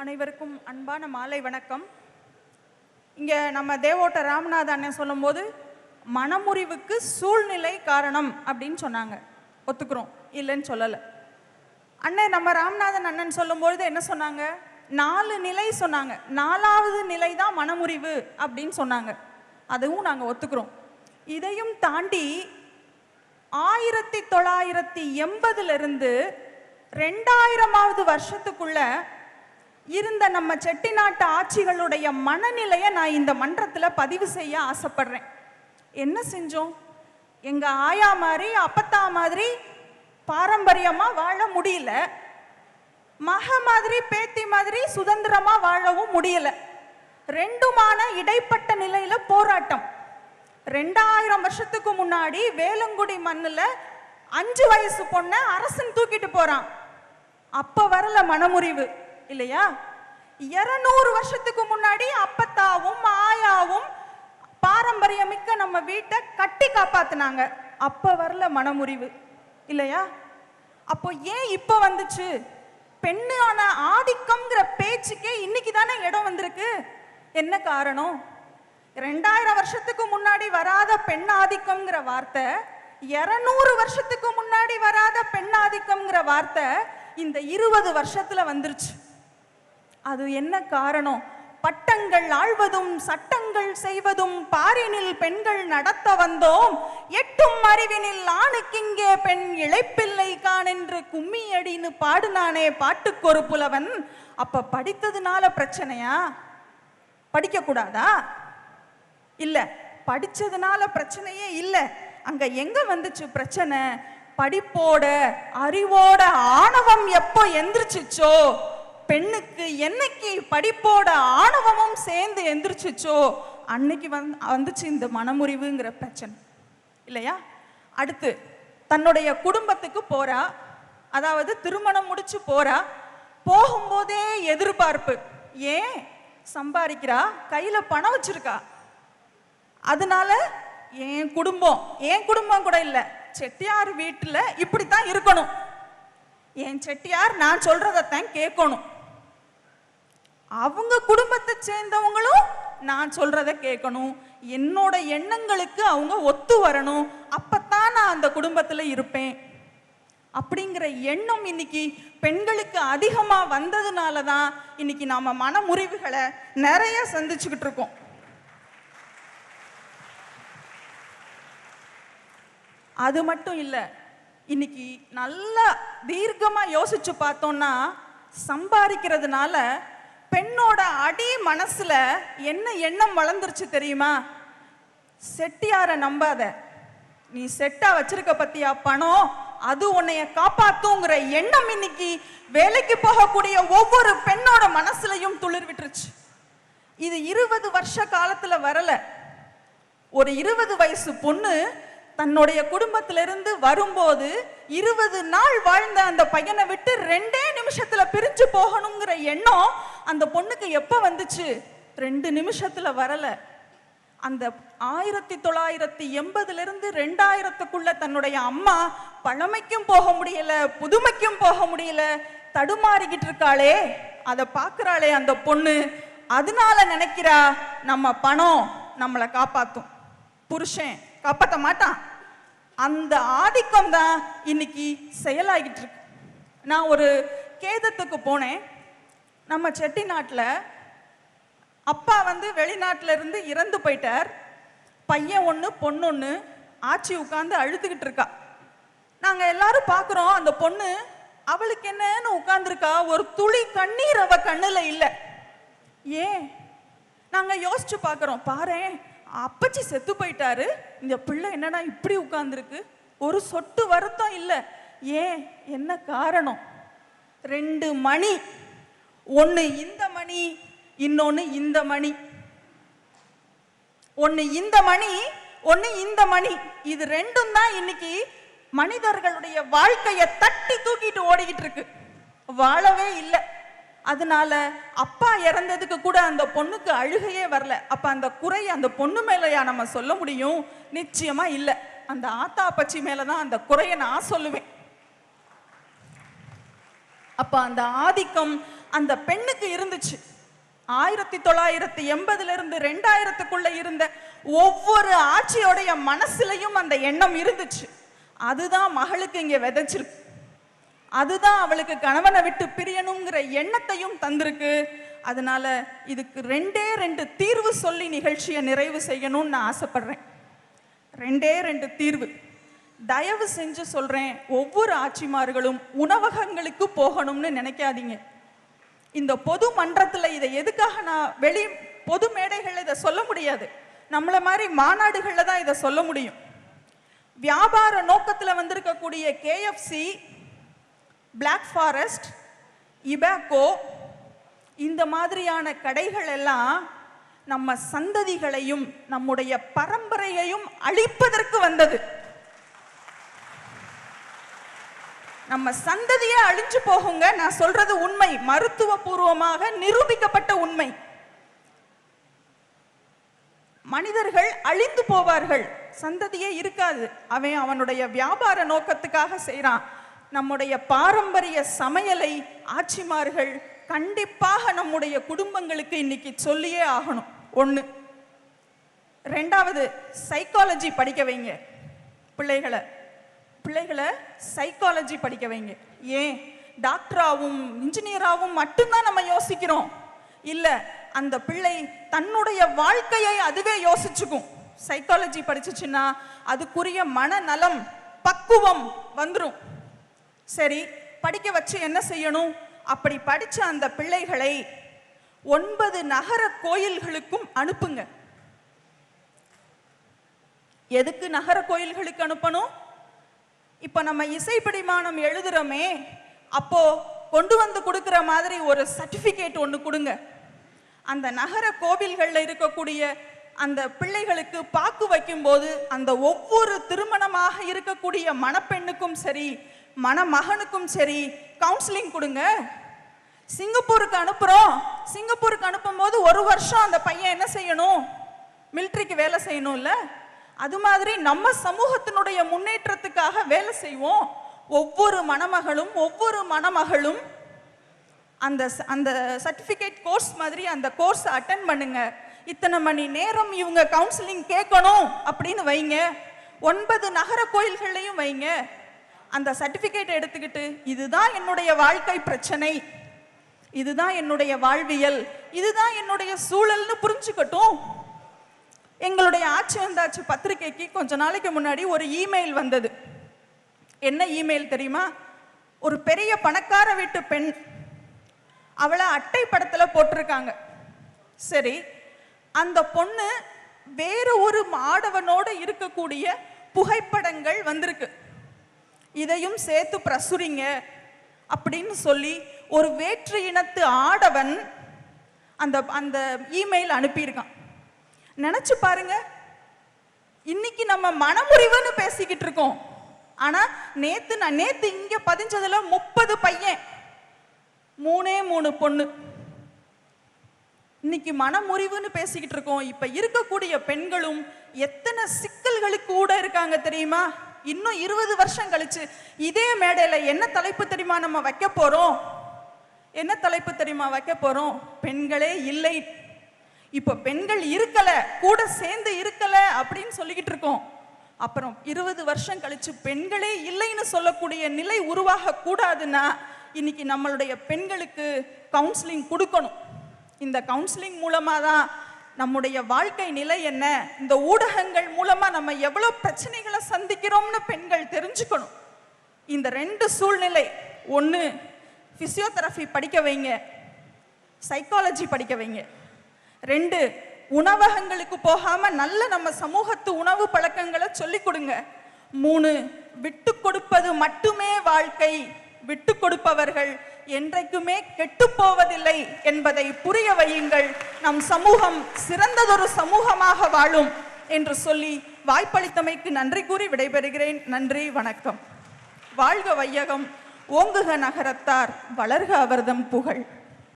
அனைவருக்கும் அன்பான மாலை வணக்கம். இங்கே நம்ம தேவோட்ட ராமநாத அண்ணன் சொல்லும்போது மனமுறிவுக்கு சூழ்நிலை காரணம் அப்படின்னு சொன்னாங்க. ஒத்துக்கிறோம், இல்லைன்னு சொல்லலை. அண்ணன் நம்ம ராமநாதன் அண்ணன் சொல்லும்பொழுது என்ன சொன்னாங்க? 4 நிலை சொன்னாங்க. 4வது நிலை தான் மனமுறிவு அப்படின்னு சொன்னாங்க. அதுவும் நாங்கள் ஒத்துக்கிறோம். இதையும் தாண்டி 1980 2000வது வருஷத்துக்குள்ள இருந்த நம்ம செட்டிநாட்டு ஆட்சிகளுடைய மனநிலையை நான் இந்த மன்றத்தில் பதிவு செய்ய ஆசைப்படுறேன். என்ன செஞ்சோம்? எங்க ஆயா மாதிரி அப்பத்தா மாதிரி பாரம்பரியமா வாழ முடியல, மக மாதிரி பேத்தி மாதிரி சுதந்திரமா வாழவும் முடியல. ரெண்டுமான இடைப்பட்ட நிலையில போராட்டம். 2000 வருஷத்துக்கு முன்னாடி வேலங்குடி மண்ணுல 5 வயசு பொண்ண அரசன் தூக்கிட்டு போறான். அப்ப வரல மனமுறிவு இல்லையா? 200 வருஷத்துக்கு முன்னாடி அப்பத்தாவும் ஆயாவும் பாரம்பரியமிக்க நம்ம வீட்டை கட்டி காப்பாத்தினாங்க. அப்ப வரல மனமுறிவு இல்லையா? அப்போ ஏன் இப்ப வந்துச்சு? பெண்ணான ஆதிக்கம்ங்கிற பேச்சுக்கே இன்னைக்கு தானே இடம் வந்திருக்கு. என்ன காரணம்? 2000 வருஷத்துக்கு முன்னாடி வராத பெண் ஆதிக்கம்ங்கிற வார்த்தை, 200 வருஷத்துக்கு முன்னாடி வராத பெண் ஆதிக்கம்ங்கிற வார்த்தை இந்த 20 வருஷத்துல வந்துருச்சு. அது என்ன காரணம்? பட்டங்கள் ஆழ்வதும் சட்டங்கள் செய்வதும் பாரினில் பெண்கள் நடத்த வந்தோம், எட்டும் அறிவினில் ஆணுக்கிங்கே பெண் இழைப்பில்லை கான் என்று கும்மி அடின்னு பாடுனானே பாட்டுக்கொரு புலவன். அப்ப படித்ததுனால பிரச்சனையா? படிக்க கூடாதா? இல்ல, படிச்சதுனால பிரச்சனையே இல்ல. அங்க எங்க வந்துச்சு பிரச்சனை? படிப்போட அறிவோட ஆணவம் எப்போ எந்திரிச்சிச்சோ, பெண்ணுக்கு என்னைக்கு படிப்போட ஆணவமும் சேர்ந்து எந்திரிச்சிச்சோ அன்னைக்கு வந்துச்சு இந்த மனமுறிவுங்கிற பிரச்சனை இல்லையா? அடுத்து தன்னுடைய குடும்பத்துக்கு போறா, அதாவது திருமணம் முடிச்சு போறா. போகும்போதே எதிர்பார்ப்பு. ஏன்? சம்பாதிக்கிறா, கையில பணம் வச்சிருக்கா. அதனால என் குடும்பம் கூட இல்ல, செட்டியார் வீட்டுல இப்படித்தான் இருக்கணும், என் செட்டியார் நான் சொல்றதான் கேட்கணும், அவங்க குடும்பத்தை சேர்ந்தவங்களும் நான் சொல்றத கேட்கணும், என்னோட எண்ணங்களுக்கு அவங்க ஒத்து வரணும், அப்பத்தான் நான் அந்த குடும்பத்துல இருப்பேன் அப்படிங்கிற எண்ணம் இன்னைக்கு பெண்களுக்கு அதிகமா வந்ததுனாலதான் இன்னைக்கு நாம மனமுறிவுகளை நிறைய சந்திச்சுக்கிட்டு இருக்கோம். அது மட்டும் இல்லை, இன்னைக்கு நல்லா தீர்க்கமா யோசிச்சு பார்த்தோம்னா சம்பாதிக்கிறதுனால பெண்ணோட அடி மனசுல என்ன எண்ணம் வளர்ந்துருச்சு தெரியுமா? செட்டியார நம்பாத, நீ செட்டா வச்சிருக்க பத்தியா பணம், அது உன்னைய காப்பாத்துங்கிற எண்ணம் இன்னைக்கு வேலைக்கு போகக்கூடிய ஒவ்வொரு பெண்ணோட மனசுலையும் துளிர் விட்டுருச்சு. இது 20 வருஷ காலத்துல வரல. ஒரு 20 வயசு பொண்ணு தன்னுடைய குடும்பத்திலிருந்து வரும்போது 20 நாள் வாழ்ந்த அந்த பையனை விட்டு 2 நிமிஷத்துல பிரிஞ்சு போகணுங்கிற எண்ணம் அந்த பொண்ணுக்கு எப்ப வந்துச்சு? 2 நிமிஷத்துல வரல. அந்த 1980 2000க்குள்ள தன்னுடைய அம்மா பழமைக்கும் போக முடியல, புதுமைக்கும் போக முடியல, தடுமாறிக்கிட்டு இருக்காளே, அதை பார்க்கிறாளே அந்த பொண்ணு. அதனால நினைக்கிறா நம்ம பணம் நம்மளை காப்பாத்தும், புருஷன் காப்பாற்ற மாட்டான். அந்த ஆதிக்கம் தான் இன்னைக்கு செயலாகிட்டு இருக்கு. நான் ஒரு கேதத்துக்கு போனேன். நம்ம செட்டிநாட்டில் அப்பா வெளிநாட்டில இருந்து இறந்து போயிட்டார். பையன் ஒன்று பொண்ணு ஒன்று ஆச்சி உட்காந்து அழுதுகிட்டு இருக்கா. நாங்கள் எல்லாரும் பார்க்குறோம், அந்த பொண்ணு அவளுக்கு என்னன்னு உட்கார்ந்துருக்கா, ஒரு துளி கண்ணீர் அவ கண்ணுல இல்லை. ஏன்? நாங்கள் யோசிச்சு பார்க்குறோம், பாரேன் அப்பச்சி செத்து போயிட்டாரு, இந்த பிள்ளை என்னடா இப்படி உட்கார்ந்துருக்கு, ஒரு சொட்டு வருத்தம் இல்லை. ஏன்? என்ன காரணம்? 2 மணி, ஒன்று இந்த மணி, இன்னொன்று இந்த மணி, ஒன்று இந்த மணி, ஒன்று இந்த மணி. இது ரெண்டும் தான் இன்னைக்கு மனிதர்களுடைய வாழ்க்கையை தட்டி தூக்கிட்டு ஓடிக்கிட்டு இருக்கு, வாழவே இல்லை. அதனால அப்பா இறந்ததுக்கு கூட அந்த பொண்ணுக்கு அழுகையே வரல. அப்ப அந்த குறை அந்த பொண்ணு மேலையா நம்ம சொல்ல முடியும்? நிச்சயமா இல்லை. அந்த ஆத்தா அப்பச்சி மேலதான் அந்த குறையை நான் சொல்லுவேன். அப்ப அந்த ஆதிக்கம், அந்த பெண்ணுக்கு இருந்துச்சு. 1980 இருந்து 2000க்குள்ள இருந்த ஒவ்வொரு ஆட்சியோடைய மனசுலையும் அந்த எண்ணம் இருந்துச்சு. அதுதான் மகளுக்கு இங்க விதைச்சிருக்கு. அதுதான் அவளுக்கு கணவனை விட்டு பிரியணுங்கிற எண்ணத்தையும் தந்திருக்கு. அதனால இதுக்கு 2 தீர்வு சொல்லி நிகழ்ச்சியை நிறைவு செய்யணும்னு நான் ஆசைப்படுறேன். 2 தீர்வு. தயவு செஞ்சு சொல்றேன், ஒவ்வொரு ஆட்சிமார்களும் உணவகங்களுக்கு போகணும்னு நினைக்காதீங்க. இந்த பொது மன்றத்தில் இதை எதுக்காக நான் பொது மேடைகள் இதை சொல்ல முடியாது. நம்மள மாதிரி மாநாடுகள்ல தான் இதை சொல்ல முடியும். வியாபார நோக்கத்தில் வந்திருக்கக்கூடிய KFC, பிளாக் ஃபாரஸ்ட், இபாக்கோ இந்த மாதிரியான கடைகள் எல்லாம் நம்ம சந்ததிகளையும் நம்முடைய பரம்பரையையும் அழிப்பதற்கு வந்தது. நம்ம சந்ததியே அழிஞ்சு போகுங்க. நான் சொல்றது உண்மை, மருத்துவ பூர்வமாக நிரூபிக்கப்பட்ட உண்மை. மனிதர்கள் அழிந்து போவார்கள், சந்ததியே இருக்காது. அவனுடைய வியாபார நோக்கத்துக்காக செய்றான். நம்முடைய பாரம்பரிய சமையலை ஆட்சிமார்கள் கண்டிப்பாக நம்முடைய குடும்பங்களுக்கு இன்னைக்கு சொல்லியே ஆகணும். 1. 2வது, சைக்காலஜி படிக்க வைங்க பிள்ளைகளை சைக்காலஜி படிக்க வைங்க. ஏன் டாக்டராகவும் இன்ஜினியராகவும் மட்டும்தான் நம்ம யோசிக்கிறோம்? இல்ல, அந்த பிள்ளை தன்னுடைய வாழ்க்கையை அதுவே யோசிச்சுக்கும். சைக்காலஜி படிச்சுச்சுன்னா அதுக்குரிய மனநலம், பக்குவம் வந்துடும். சரி, படிக்க வச்சு என்ன செய்யணும்? அப்படி படிச்ச அந்த பிள்ளைகளை 9 நகர கோயில்களுக்கும் அனுப்புங்க. எதுக்கு நகர கோயில்களுக்கு அனுப்பணும்? இப்ப நம்ம இசைப்படிமானம் எழுதுறோமே, அப்போ கொண்டு வந்து கொடுக்கிற மாதிரி ஒரு சர்டிபிகேட் ஒன்று கொடுங்க. அந்த நகர கோவில்கள்ல இருக்கக்கூடிய அந்த பிள்ளைகளுக்கு பாக்கு வைக்கும் போது அந்த ஒவ்வொரு திருமணமாக இருக்கக்கூடிய மணப்பெண்ணுக்கும் சரி மணமகனுக்கும் சரி கவுன்சிலிங் கொடுங்க. சிங்கப்பூருக்கு அனுப்புறோம். சிங்கப்பூருக்கு அனுப்பும் போது 1 வருஷம் அந்த பையன் என்ன செய்யணும்? மிலிட்ரிக்கு வேலை செய்யணும்ல. அது மாதிரி நம்ம சமூகத்தினுடைய முன்னேற்றத்துக்காக வேலை செய்வோம். ஒவ்வொரு மணமகளும் ஒவ்வொரு மணமகளும் அந்த அந்த சர்டிபிகேட் கோர்ஸ் மாதிரி அந்த கோர்ஸ் அட்டென்ட் பண்ணுங்க. இத்தனை மணி நேரம் இவங்க கவுன்சிலிங் கேட்கணும் அப்படின்னு வைங்க. 9 நகர கோயில்கள்லையும் வைங்க. அந்த சர்டிபிகேட் எடுத்துக்கிட்டு இதுதான் என்னுடைய வாழ்க்கை பிரச்சனை, இதுதான் என்னுடைய வாழ்வியல், இதுதான் என்னுடைய சூழல்னு புரிஞ்சுக்கட்டும். எங்களுடைய ஆட்சி வந்தாச்சு பத்திரிகைக்கு கொஞ்ச நாளைக்கு முன்னாடி ஒரு இமெயில் வந்தது. என்ன இமெயில் தெரியுமா? ஒரு பெரிய பணக்கார வீட்டு பெண், அவளை அட்டை படத்துல போட்டிருக்காங்க. சரி, அந்த பொண்ணு வேறு ஒரு ஆடவனோடு இருக்கக்கூடிய புகைப்படங்கள் வந்திருக்கு. இதையும் சேர்த்து பிரசுரிங்க அப்படின்னு சொல்லி ஒரு வேற்று இனத்து ஆடவன் அந்த அந்த இமெயில் அனுப்பியிருக்கான். நினைச்சு பாருங்க, இன்னைக்கு நம்ம மனமுறிவுன்னு பேசிக்கிட்டு இருக்கோம். ஆனா நேத்து இங்க பதிஞ்சதுல 30 பையன், 3 பொண்ணு. இன்னைக்கு மனமுறிவுன்னு பேசிக்கிட்டு இருக்கோம். இப்ப இருக்கக்கூடிய பெண்களும் எத்தனை சிக்கல்களுக்கு கூட இருக்காங்க தெரியுமா? இன்னும் 20 வருஷம் கழிச்சு இதே மேடையில என்ன தலைப்பு தெரியுமா நம்ம வைக்க போறோம்? என்ன தலைப்பு தெரியுமா வைக்க போறோம்? பெண்களே இல்லை. இப்ப பெண்கள் இருக்கல, கூட சேர்ந்து இருக்கல அப்படின்னு சொல்லிக்கிட்டு இருக்கோம். அப்புறம் 20 வருஷம் கழிச்சு பெண்களே இல்லைன்னு சொல்லக்கூடிய நிலை உருவாக கூடாதுன்னா இன்னைக்கு நம்மளுடைய பெண்களுக்கு கவுன்சிலிங் கொடுக்கணும். இந்த கவுன்சிலிங் மூலமா தான் நம்முடைய வாழ்க்கை நிலை என்ன, இந்த ஊடகங்கள் மூலமா நம்ம எவ்வளவு பிரச்சனைகளை சந்திக்கிறோம்னு பெண்கள் தெரிஞ்சுக்கணும். இந்த 2 சூழ்நிலை, 1 பிசியோதெரபி படிக்க வைங்க, சைக்காலஜி படிக்க வைங்க. 2 உணவகங்களுக்கு போகாம நல்ல நம்ம சமூகத்து உணவு பழக்கங்களை சொல்லி கொடுங்க. 3 விட்டு கொடுப்பது மட்டுமே வாழ்க்கை, விட்டு கொடுப்பவர்கள் என்றைக்குமே கெட்டு போவதில்லை என்பதை புரிய வையுங்கள். நம் சமூகம் சிறந்ததொரு சமூகமாக வாழும் என்று சொல்லி வாய்ப்பளித்தமைக்கு நன்றி கூறி விடைபெறுகிறேன். நன்றி, வணக்கம். வாழ்க வையகம், ஓங்குக நகரத்தார், வளர்க அவர்தம் புகழ்.